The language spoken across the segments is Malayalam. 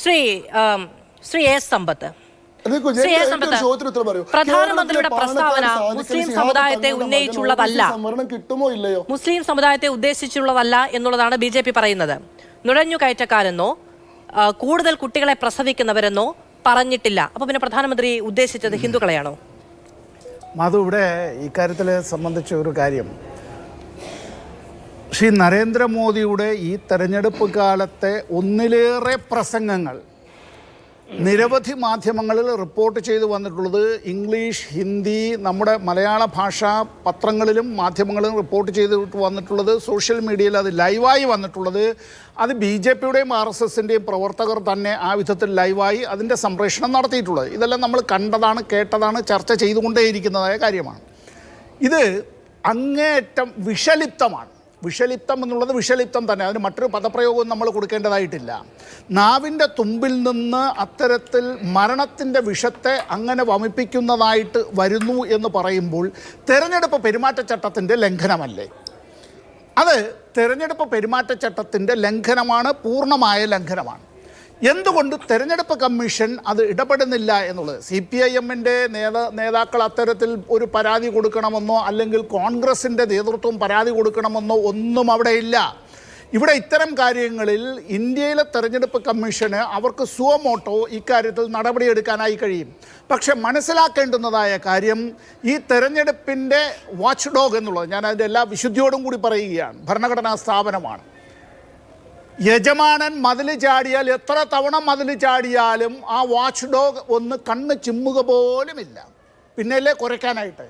ശ്രീ എസ് സമ്പത്ത്, പ്രധാനമന്ത്രിയുടെ പ്രസ്താവന മുസ്ലിം സമുദായത്തെ ഉന്നയിച്ചുള്ളതല്ല, മുസ്ലിം സമുദായത്തെ ഉദ്ദേശിച്ചുള്ളതല്ല എന്നുള്ളതാണ് BJP പറയുന്നത്. നുഴഞ്ഞുകയറ്റക്കാരെന്നോ കൂടുതൽ കുട്ടികളെ പ്രസവിക്കുന്നവരെന്നോ പറഞ്ഞിട്ടില്ല. അപ്പൊ പിന്നെ പ്രധാനമന്ത്രി ഉദ്ദേശിച്ചത് ഹിന്ദുക്കളെയാണോ? മധു, ഇവിടെ ഇക്കാര്യത്തിൽ സംബന്ധിച്ച ഒരു കാര്യം, ശ്രീ നരേന്ദ്രമോദിയുടെ ഈ തെരഞ്ഞെടുപ്പ് കാലത്തെ ഒന്നിലേറെ പ്രസംഗങ്ങൾ നിരവധി മാധ്യമങ്ങളിൽ റിപ്പോർട്ട് ചെയ്തു വന്നിട്ടുള്ളത്, ഇംഗ്ലീഷ്, ഹിന്ദി, നമ്മുടെ മലയാള ഭാഷാ പത്രങ്ങളിലും മാധ്യമങ്ങളിലും റിപ്പോർട്ട് ചെയ്തിട്ട് വന്നിട്ടുള്ളത്, സോഷ്യൽ മീഡിയയിൽ അത് ലൈവായി വന്നിട്ടുള്ളത്, അത് BJPയുടെയും RSSൻ്റെയും പ്രവർത്തകർ തന്നെ ആ വിധത്തിൽ ലൈവായി അതിൻ്റെ സംപ്രേഷണം നടത്തിയിട്ടുള്ളത്. ഇതെല്ലാം നമ്മൾ കണ്ടതാണ്, കേട്ടതാണ്, ചർച്ച ചെയ്തുകൊണ്ടേയിരിക്കുന്നതായ കാര്യമാണ്. ഇത് അങ്ങേയറ്റം വിഷലിപ്തമാണ്. വിഷലിപ്തം എന്നുള്ളത് വിഷലിപ്തം തന്നെ, അതിന് മറ്റൊരു പദപ്രയോഗവും നമ്മൾ കൊടുക്കേണ്ടതായിട്ടില്ല. നാവിൻ്റെ തുമ്പിൽ നിന്ന് അത്തരത്തിൽ മരണത്തിൻ്റെ വിഷത്തെ അങ്ങനെ വമിപ്പിക്കുന്നതായിട്ട് വരുന്നു എന്ന് പറയുമ്പോൾ തെരഞ്ഞെടുപ്പ് പെരുമാറ്റച്ചട്ടത്തിൻ്റെ ലംഘനമല്ലേ? അത് തെരഞ്ഞെടുപ്പ് പെരുമാറ്റച്ചട്ടത്തിൻ്റെ ലംഘനമാണ്, പൂർണ്ണമായ ലംഘനമാണ്. എന്തുകൊണ്ട് തെരഞ്ഞെടുപ്പ് കമ്മീഷൻ അത് ഇടപെടുന്നില്ല എന്നുള്ളത്, CPIMൻ്റെ നേതാക്കൾ അത്തരത്തിൽ ഒരു പരാതി കൊടുക്കണമെന്നോ അല്ലെങ്കിൽ കോൺഗ്രസിൻ്റെ നേതൃത്വം പരാതി കൊടുക്കണമെന്നോ ഒന്നും അവിടെ ഇല്ല. ഇവിടെ ഇത്തരം കാര്യങ്ങളിൽ ഇന്ത്യയിലെ തെരഞ്ഞെടുപ്പ് കമ്മീഷന് അവർക്ക് സുവമോട്ടോ ഇക്കാര്യത്തിൽ നടപടിയെടുക്കാനായി കഴിയും. പക്ഷെ മനസ്സിലാക്കേണ്ടുന്നതായ കാര്യം, ഈ തെരഞ്ഞെടുപ്പിൻ്റെ വാച്ച് ഡോഗ് എന്നുള്ളത്, ഞാൻ അതിൻ്റെ എല്ലാ വിശുദ്ധിയോടും കൂടി പറയുകയാണ്, ഭരണഘടനാ സ്ഥാപനമാണ്. യജമാനൻ മതിൽ ചാടിയാൽ എത്ര തവണ മതിൽ ചാടിയാലും ആ വാച്ച് ഡോഗ് ഒന്ന് കണ്ണ് ചിമ്മുക പോലുമില്ല, പിന്നല്ലേ കുറയ്ക്കാനായിട്ട്.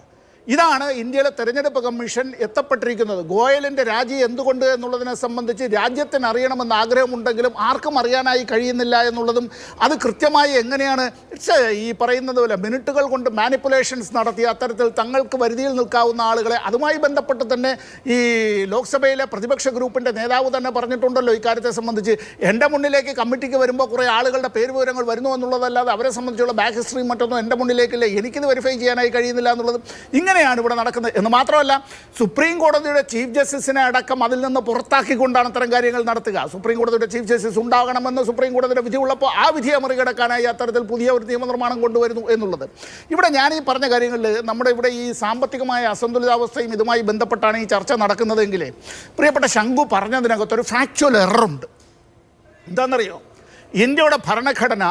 ഇതാണ് ഇന്ത്യയിലെ തെരഞ്ഞെടുപ്പ് കമ്മീഷൻ എത്തപ്പെട്ടിരിക്കുന്നത്. ഗോയലിൻ്റെ രാജി എന്തുകൊണ്ട് എന്നുള്ളതിനെ സംബന്ധിച്ച് രാജ്യത്തിന് അറിയണമെന്ന് ആഗ്രഹമുണ്ടെങ്കിലും ആർക്കും അറിയാനായി കഴിയുന്നില്ല എന്നുള്ളതും, അത് കൃത്യമായി എങ്ങനെയാണ് ഈ പറയുന്നത് പോലെ മിനിറ്റുകൾ കൊണ്ട് മാനിപ്പുലേഷൻസ് നടത്തി അത്തരത്തിൽ തങ്ങൾക്ക് വരുതിയിൽ നിൽക്കാവുന്ന ആളുകളെ, അതുമായി ബന്ധപ്പെട്ട് തന്നെ ഈ ലോക്സഭയിലെ പ്രതിപക്ഷ ഗ്രൂപ്പിൻ്റെ നേതാവ് തന്നെ പറഞ്ഞിട്ടുണ്ടല്ലോ ഇക്കാര്യത്തെ സംബന്ധിച്ച്, എൻ്റെ മുന്നിലേക്ക് കമ്മിറ്റിക്ക് വരുമ്പോൾ കുറേ ആളുകളുടെ പേര് വിവരങ്ങൾ വരുന്നു എന്നുള്ളതല്ലാതെ അവരെ സംബന്ധിച്ചുള്ള ബാക്ക് ഹിസ്റ്ററി മറ്റൊന്നും എൻ്റെ മുന്നിലേക്കില്ല, എനിക്കിത് വെരിഫൈ ചെയ്യാനായി കഴിയുന്നില്ല എന്നുള്ളതും ഇങ്ങനെയാണ് ഇവിടെ നടക്കുന്നത്. എന്ന് മാത്രമല്ല, സുപ്രീം കോടതിയുടെ ചീഫ് ജസ്റ്റിസിനെ അടക്കം അതിൽ നിന്ന് പുറത്താക്കിക്കൊണ്ടാണ് അത്തരം കാര്യങ്ങൾ നടത്തുക. സുപ്രീം കോടതിയുടെ ചീഫ് ജസ്റ്റിസ് ഉണ്ടാകണമെന്ന് സുപ്രീം കോടതിയുടെ വിധി ഉള്ളപ്പോൾ ആ വിധിയെ മറികടക്കാനായി അത്തരത്തിൽ പുതിയ ഒരു നിയമനിർമ്മാണം കൊണ്ടുവരുന്നു എന്നുള്ളത്. ഇവിടെ ഞാൻ ഈ പറഞ്ഞ കാര്യങ്ങളിൽ നമ്മുടെ ഇവിടെ ഈ സാമ്പത്തികമായ അസന്തുലിതാവസ്ഥയും ഇതുമായി ബന്ധപ്പെട്ടാണ് ഈ ചർച്ച നടക്കുന്നതെങ്കിൽ, പ്രിയപ്പെട്ട ശംഖു പറഞ്ഞതിനകത്തൊരു ഫാക്ച്വൽ എററുണ്ട്. എന്താണെന്നറിയോ? ഇന്ത്യയുടെ ഭരണഘടനാ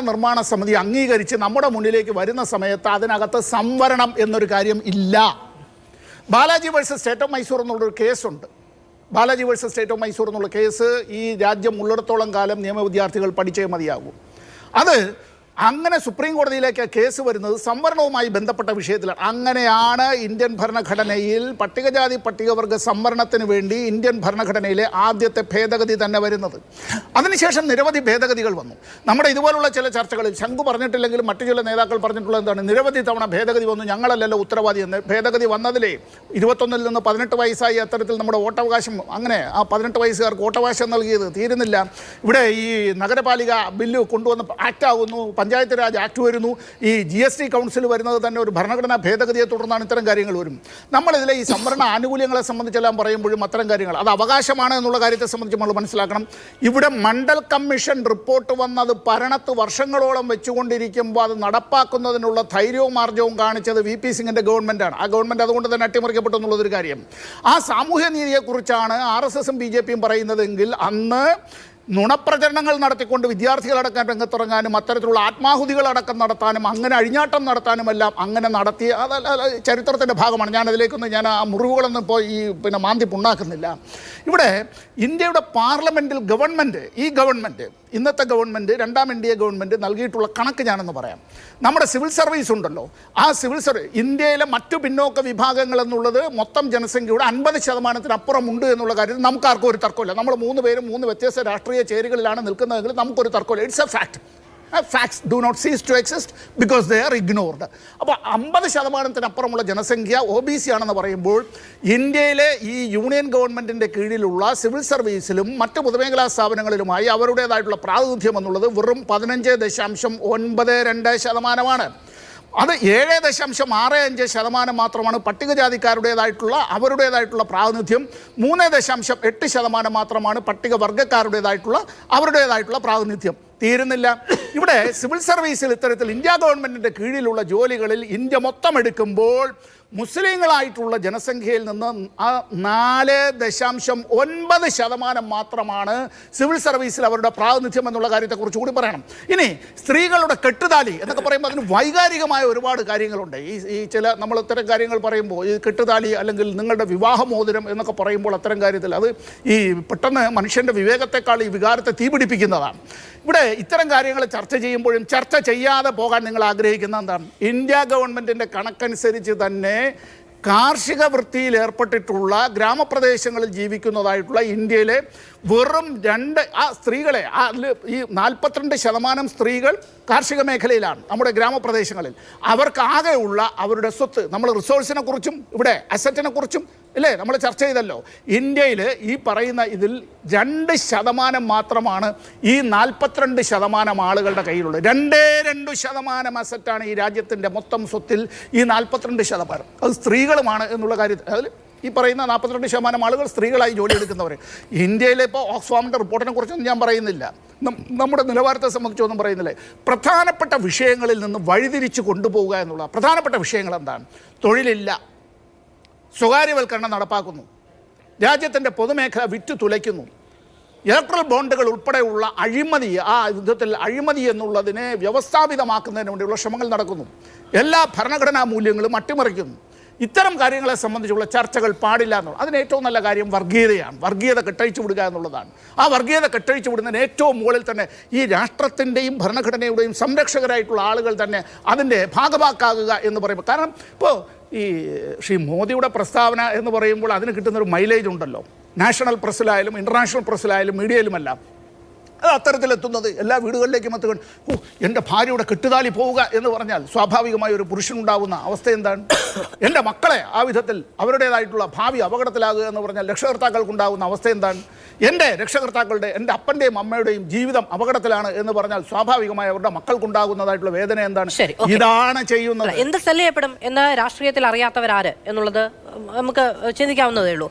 നിർമ്മാണ സമിതി അംഗീകരിച്ച് നമ്മുടെ മുന്നിലേക്ക് വരുന്ന സമയത്ത് അതിനകത്ത് സംവരണം എന്നൊരു കാര്യം ഇല്ല. Balaji versus state of Mysore എന്നുള്ളൊരു കേസുണ്ട്. Balaji versus state of Mysore എന്നുള്ള കേസ് ഈ രാജ്യം ഉള്ളിടത്തോളം കാലം നിയമ വിദ്യാർത്ഥികൾ പഠിച്ചേ മതിയാകും. അത് അങ്ങനെ സുപ്രീം കോടതിയിലേക്ക് കേസ് വരുന്നത് സംവരണവുമായി ബന്ധപ്പെട്ട വിഷയത്തിലാണ്. അങ്ങനെയാണ് ഇന്ത്യൻ ഭരണഘടനയിൽ പട്ടികജാതി പട്ടികവർഗ സംവരണത്തിന് വേണ്ടി ഇന്ത്യൻ ഭരണഘടനയിലെ ആദ്യത്തെ ഭേദഗതി തന്നെ വരുന്നത്. അതിനുശേഷം നിരവധി ഭേദഗതികൾ വന്നു. നമ്മുടെ ഇതുപോലുള്ള ചില ചർച്ചകളിൽ ശംഖു പറഞ്ഞിട്ടില്ലെങ്കിലും മറ്റു ചില നേതാക്കൾ പറഞ്ഞിട്ടുള്ളത് എന്താണ്, നിരവധി തവണ ഭേദഗതി വന്നു, ഞങ്ങളല്ലല്ലോ ഉത്തരവാദി എന്ന്. ഭേദഗതി വന്നതിലേ 21 നിന്ന് 18 വയസ്സായി അത്തരത്തിൽ നമ്മുടെ വോട്ടവകാശം, അങ്ങനെ ആ 18 വയസ്സുകാർക്ക് വോട്ടവകാശം നൽകിയത് തീരുന്നില്ല. ഇവിടെ ഈ നഗരപാലിക ബില്ല് കൊണ്ടുവന്ന് ആക്റ്റാകുന്നു, പഞ്ചായത്ത് രാജ് ആക്ട് വരുന്നു, ഈ GST കൗൺസിൽ വരുന്നത് തന്നെ ഒരു ഭരണഘടനാ ഭേദഗതിയെ തുടർന്നാണ് ഇത്തരം കാര്യങ്ങൾ വരും. നമ്മളിതിലെ ഈ സംവരണ ആനുകൂല്യങ്ങളെ സംബന്ധിച്ചെല്ലാം പറയുമ്പോഴും അത്തരം കാര്യങ്ങൾ അത് അവകാശമാണ് എന്നുള്ള കാര്യത്തെ സംബന്ധിച്ച് നമ്മൾ മനസ്സിലാക്കണം. ഇവിടെ മണ്ഡൽ കമ്മീഷൻ റിപ്പോർട്ട് വന്നത് ഭരണത്ത് വർഷങ്ങളോളം വെച്ചുകൊണ്ടിരിക്കുമ്പോൾ അത് നടപ്പാക്കുന്നതിനുള്ള ധൈര്യവും മാർജവും കാണിച്ചത് VP സിംഗിൻ്റെ ഗവൺമെൻറ്റാണ്. ആ ഗവൺമെൻറ് അതുകൊണ്ട് തന്നെ അട്ടിമറിക്കപ്പെട്ടു എന്നുള്ളതൊരു കാര്യം. ആ സാമൂഹ്യ നീതിയെക്കുറിച്ചാണ് RSSും BJPയും പറയുന്നതെങ്കിൽ അന്ന് നുണപ്രചരണങ്ങൾ നടത്തിക്കൊണ്ട് വിദ്യാർത്ഥികളടക്കം രംഗത്തിറങ്ങാനും അത്തരത്തിലുള്ള ആത്മാഹുതികളടക്കം നടത്താനും അങ്ങനെ അഴിഞ്ഞാട്ടം നടത്താനുമെല്ലാം അങ്ങനെ നടത്തിയ ചരിത്രത്തിൻ്റെ ഭാഗമാണ്. ഞാൻ ആ മുറിവുകളൊന്നും ഇപ്പോൾ മാന്തി പുണ്ണാക്കുന്നില്ല. ഇവിടെ ഇന്ത്യയുടെ പാർലമെൻറ്റിൽ ഇന്നത്തെ ഗവൺമെൻറ്, രണ്ടാം NDA ഗവൺമെൻറ് നൽകിയിട്ടുള്ള കണക്ക് ഞാനെന്ന് പറയാം. നമ്മുടെ സിവിൽ സർവീസ് ഉണ്ടല്ലോ, ആ സിവിൽ സർവീസ് ഇന്ത്യയിലെ മറ്റു പിന്നോക്ക വിഭാഗങ്ങൾ എന്നുള്ളത് മൊത്തം ജനസംഖ്യയുടെ 50% ഉണ്ട് എന്നുള്ള കാര്യത്തിൽ നമുക്കാർക്കും ഒരു തർക്കമില്ല. നമ്മൾ 3 പേരും 3 വ്യത്യസ്ത രാഷ്ട്രീയ ചേരികളിലാണ് നിൽക്കുന്നതെങ്കിൽ നമുക്കൊരു തർക്കമില്ല. It's A fact. Facts do not cease to exist because they are ignored. അപ്പോൾ 50% ജനസംഖ്യ OBC ആണെന്ന് പറയുമ്പോൾ ഇന്ത്യയിലെ ഈ യൂണിയൻ ഗവൺമെൻറ്റിൻ്റെ കീഴിലുള്ള സിവിൽ സർവീസിലും മറ്റ് പൊതുമേഖലാ സ്ഥാപനങ്ങളിലുമായി അവരുടേതായിട്ടുള്ള പ്രാതിനിധ്യം എന്നുള്ളത് വെറും 15.92%. അത് 7.65% മാത്രമാണ് അവരുടേതായിട്ടുള്ള പ്രാതിനിധ്യം. 3.8% മാത്രമാണ് പട്ടികവർഗക്കാരുടേതായിട്ടുള്ള അവരുടേതായിട്ടുള്ള പ്രാതിനിധ്യം. തീരുന്നില്ല. ഇവിടെ സിവിൽ സർവീസിൽ ഇത്തരത്തിൽ ഇന്ത്യ ഗവൺമെൻറ്റിൻ്റെ കീഴിലുള്ള ജോലികളിൽ ഇന്ത്യ മൊത്തം എടുക്കുമ്പോൾ മുസ്ലിങ്ങളായിട്ടുള്ള ജനസംഖ്യയിൽ നിന്ന് 4.9% മാത്രമാണ് സിവിൽ സർവീസിൽ അവരുടെ പ്രാതിനിധ്യം എന്നുള്ള കാര്യത്തെക്കുറിച്ച് കൂടി പറയണം. ഇനി സ്ത്രീകളുടെ കെട്ടുതാലി എന്നൊക്കെ പറയുമ്പോൾ അതിന് വൈകാരികമായ ഒരുപാട് കാര്യങ്ങളുണ്ട്. ഈ ചില നമ്മൾ ഇത്തരം കാര്യങ്ങൾ പറയുമ്പോൾ ഈ കെട്ടുതാലി അല്ലെങ്കിൽ നിങ്ങളുടെ വിവാഹമോതിരം എന്നൊക്കെ പറയുമ്പോൾ അത്തരം കാര്യത്തിൽ അത് ഈ പെട്ടെന്ന് മനുഷ്യൻ്റെ വിവേകത്തെക്കാൾ ഈ വികാരത്തെ തീപിടിപ്പിക്കുന്നതാണ്. ഇവിടെ ഇത്തരം കാര്യങ്ങൾ ചർച്ച ചെയ്യുമ്പോഴും ചർച്ച ചെയ്യാതെ പോകാൻ നിങ്ങൾ ആഗ്രഹിക്കുന്ന എന്താണ്? ഇന്ത്യ ഗവൺമെൻറ്റിൻ്റെ കണക്കനുസരിച്ച് തന്നെ കാർഷിക വൃത്തിയിൽ ഏർപ്പെട്ടിട്ടുള്ള ഗ്രാമപ്രദേശങ്ങളിൽ ജീവിക്കുന്നതായിട്ടുള്ള ഇന്ത്യയിലെ വെറും സ്ത്രീകളെ ഈ 42% സ്ത്രീകൾ കാർഷിക മേഖലയിലാണ് നമ്മുടെ ഗ്രാമപ്രദേശങ്ങളിൽ. അവർക്കാകെയുള്ള അവരുടെ സ്വത്ത്, നമ്മൾ റിസോഴ്സിനെ കുറിച്ചും ഇവിടെ അസറ്റിനെ കുറിച്ചും ഇല്ലേ നമ്മൾ ചർച്ച ചെയ്തല്ലോ. ഇന്ത്യയിൽ ഈ പറയുന്ന ഇതിൽ 2% മാത്രമാണ് ഈ 42% ആളുകളുടെ കയ്യിലുള്ളത്. 2% അസറ്റാണ് ഈ രാജ്യത്തിൻ്റെ മൊത്തം സ്വത്തിൽ ഈ 42%. അത് സ്ത്രീകളുമാണ് എന്നുള്ള കാര്യത്തിൽ അതിൽ ഈ പറയുന്ന 42% ആളുകൾ സ്ത്രീകളായി ജോലിയെടുക്കുന്നവർ. ഇന്ത്യയിലെ ഇപ്പോൾ ഓക്സ്ഫാമിൻ്റെ റിപ്പോർട്ടിനെ കുറിച്ചൊന്നും ഞാൻ പറയുന്നില്ല, നമ്മുടെ നിലവാരത്തെ സംബന്ധിച്ചൊന്നും പറയുന്നില്ല. പ്രധാനപ്പെട്ട വിഷയങ്ങളിൽ നിന്ന് വഴിതിരിച്ച് കൊണ്ടുപോവുക എന്നുള്ള പ്രധാനപ്പെട്ട വിഷയങ്ങൾ എന്താണ്? തൊഴിലില്ല, സ്വകാര്യവൽക്കരണം നടപ്പാക്കുന്നു, രാജ്യത്തിൻ്റെ പൊതുമേഖല വിറ്റു തുലയ്ക്കുന്നു, ഇലക്ട്രൽ ബോണ്ടുകൾ ഉൾപ്പെടെയുള്ള അഴിമതി, ആ യുദ്ധത്തിൽ അഴിമതി എന്നുള്ളതിനെ വ്യവസ്ഥാപിതമാക്കുന്നതിന് വേണ്ടിയുള്ള ശ്രമങ്ങൾ നടക്കുന്നു, എല്ലാ ഭരണഘടനാ മൂല്യങ്ങളും അട്ടിമറിക്കുന്നു. ഇത്തരം കാര്യങ്ങളെ സംബന്ധിച്ചുള്ള ചർച്ചകൾ പാടില്ല എന്നുള്ളത്. അതിന് ഏറ്റവും നല്ല കാര്യം വർഗീയതയാണ്. വർഗീയത കെട്ടഴിച്ചു വിടുക എന്നുള്ളതാണ്. ആ വർഗീയത കെട്ടഴിച്ചു വിടുന്നതിന് ഏറ്റവും മുകളിൽ തന്നെ ഈ രാഷ്ട്രത്തിൻ്റെയും ഭരണഘടനയുടെയും സംരക്ഷകരായിട്ടുള്ള ആളുകൾ തന്നെ അതിൻ്റെ ഭാഗഭാക്കാകുക എന്ന് പറയുമ്പോൾ, കാരണം ഇപ്പോൾ ഈ ശ്രീ മോദിയുടെ പ്രസ്താവന എന്ന് പറയുമ്പോൾ അതിന് കിട്ടുന്നൊരു മൈലേജ് ഉണ്ടല്ലോ. നാഷണൽ പ്രസ്സിലായാലും ഇൻ്റർനാഷണൽ പ്രസ്സിലായാലും മീഡിയയിലുമല്ല അത് അത്തരത്തിലെത്തുന്നത് എല്ലാ വീടുകളിലേക്കും എത്തുകയാണ്. എൻ്റെ ഭാര്യയുടെ കെട്ടുതാലി പോവുക എന്ന് പറഞ്ഞാൽ സ്വാഭാവികമായ ഒരു പുരുഷനുണ്ടാകുന്ന അവസ്ഥ എന്താണ്? എൻ്റെ മക്കളെ ആ വിധത്തിൽ അവരുടേതായിട്ടുള്ള ഭാവി അപകടത്തിലാകുക എന്ന് പറഞ്ഞാൽ രക്ഷകർത്താക്കൾക്കുണ്ടാകുന്ന അവസ്ഥ എന്താണ്? എൻ്റെ രക്ഷകർത്താക്കളുടെ, എൻ്റെ അപ്പൻ്റെയും അമ്മയുടെയും ജീവിതം അപകടത്തിലാണ് എന്ന് പറഞ്ഞാൽ സ്വാഭാവികമായി അവരുടെ മക്കൾക്കുണ്ടാകുന്നതായിട്ടുള്ള വേദന എന്താണ്? ഇതാണ് ചെയ്യുന്നത്. എന്ത് ശല്യപ്പെടും എന്ന് രാഷ്ട്രീയത്തിൽ അറിയാത്തവരാര് എന്നുള്ളത് നമുക്ക് ചിന്തിക്കാവുന്നതേ ഉള്ളൂ.